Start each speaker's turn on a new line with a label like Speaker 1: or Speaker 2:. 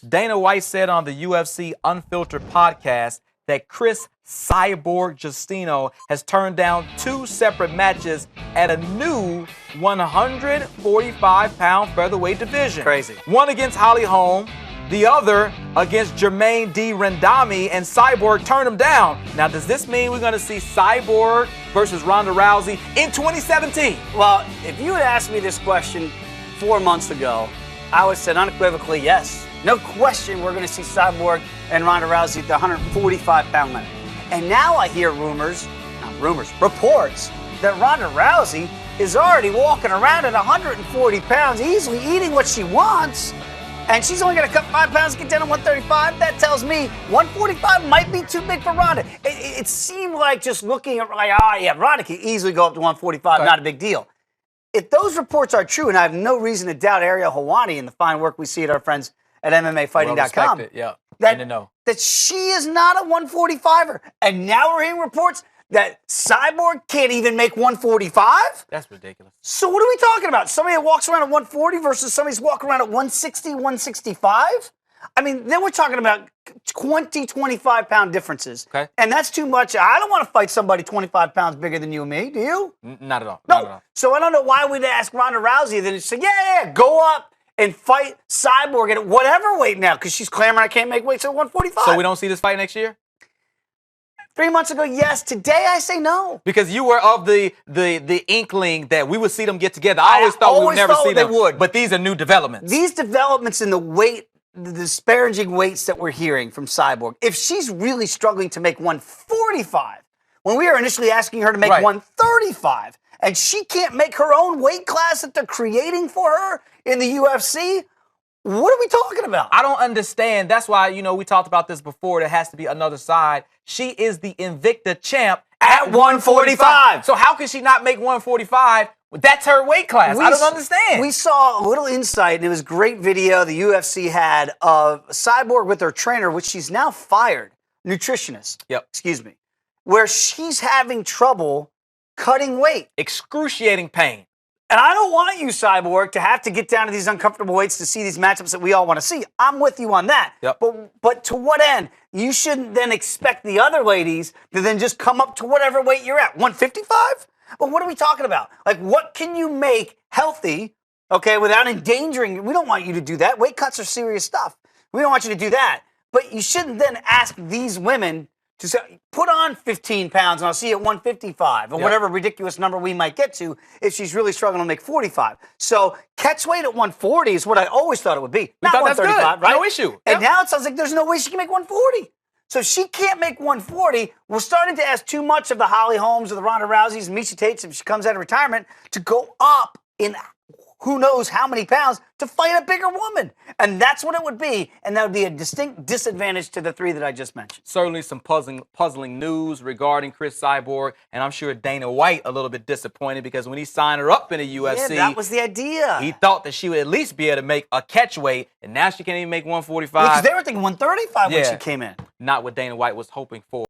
Speaker 1: Dana White said on the UFC Unfiltered podcast that Cris Cyborg Justino has turned down 2 separate matches at a new 145-pound featherweight division.
Speaker 2: Crazy.
Speaker 1: One against Holly Holm, the other against Jermaine D. Rendami, and Cyborg turned him down. Now, does this mean we're going to see Cyborg versus Ronda Rousey in 2017?
Speaker 2: Well, if you had asked me this question 4 months ago, I would have said unequivocally yes. No question we're going to see Cyborg and Ronda Rousey at the 145-pound limit. And now I hear reports that Ronda Rousey is already walking around at 140 pounds, easily eating what she wants. And she's only going to cut 5 pounds to get down to 135. That tells me 145 might be too big for Ronda. It seemed like just looking at, Ronda can easily go up to 145, not a big deal. If those reports are true, and I have no reason to doubt Ariel Helwani and the fine work we see at our friends at MMAfighting.com, that she is not a 145er. And now we're hearing reports that Cyborg can't even make 145?
Speaker 1: That's ridiculous.
Speaker 2: So what are we talking about? Somebody that walks around at 140 versus somebody who's walking around at 160, 165? I mean, then we're talking about 20, 25-pound differences.
Speaker 1: Okay.
Speaker 2: And that's too much. I don't want to fight somebody 25 pounds bigger than you and me, do you?
Speaker 1: Not at all.
Speaker 2: No.
Speaker 1: Not at all.
Speaker 2: So I don't know why we'd ask Ronda Rousey then to say, yeah, go up and fight Cyborg at whatever weight now, because she's clamoring I can't make weight at 145.
Speaker 1: So we don't see this fight next year?
Speaker 2: 3 months ago, yes. Today, I say no.
Speaker 1: Because you were of the inkling that we would see them get together. I always thought we would never see them.
Speaker 2: They would.
Speaker 1: But these are new developments.
Speaker 2: These developments in the weight, the disparaging weights that we're hearing from Cyborg, if she's really struggling to make 145, when we were initially asking her to make 135, and she can't make her own weight class that they're creating for her in the UFC, what are we talking about?
Speaker 1: I don't understand. That's why, we talked about this before. There has to be another side. She is the Invicta champ
Speaker 2: at 145.
Speaker 1: So how can she not make 145? That's her weight class. I don't understand.
Speaker 2: We saw a little insight, and it was a great video the UFC had of Cyborg with her trainer, which she's now fired, nutritionist. Excuse me. Where she's having trouble cutting weight.
Speaker 1: Excruciating pain.
Speaker 2: And I don't want you, Cyborg, to have to get down to these uncomfortable weights to see these matchups that we all want to see. I'm with you on that. But to what end? You shouldn't then expect the other ladies to then just come up to whatever weight you're at. 155? Well, what are we talking about? Like, what can you make healthy, without endangering? We don't want you to do that. Weight cuts are serious stuff. We don't want you to do that. But you shouldn't then ask these women to say, put on 15 pounds and I'll see you at 155 or whatever ridiculous number we might get to if she's really struggling to make 45. So catch weight at 140 is what I always thought it would be. Not 135, right?
Speaker 1: No issue.
Speaker 2: And now it sounds like there's no way she can make 140. So if she can't make 140, we're starting to ask too much of the Holly Holmes or the Ronda Rouseys and Miesha Tates if she comes out of retirement to go up in who knows how many pounds to fight a bigger woman. And that's what it would be. And that would be a distinct disadvantage to the 3 that I just mentioned.
Speaker 1: Certainly some puzzling news regarding Cris Cyborg. And I'm sure Dana White a little bit disappointed because when he signed her up in the UFC,
Speaker 2: that was the idea.
Speaker 1: He thought that she would at least be able to make a catch weight. And now she can't even make 145.
Speaker 2: Because they were thinking 135 when she came in.
Speaker 1: Not what Dana White was hoping for.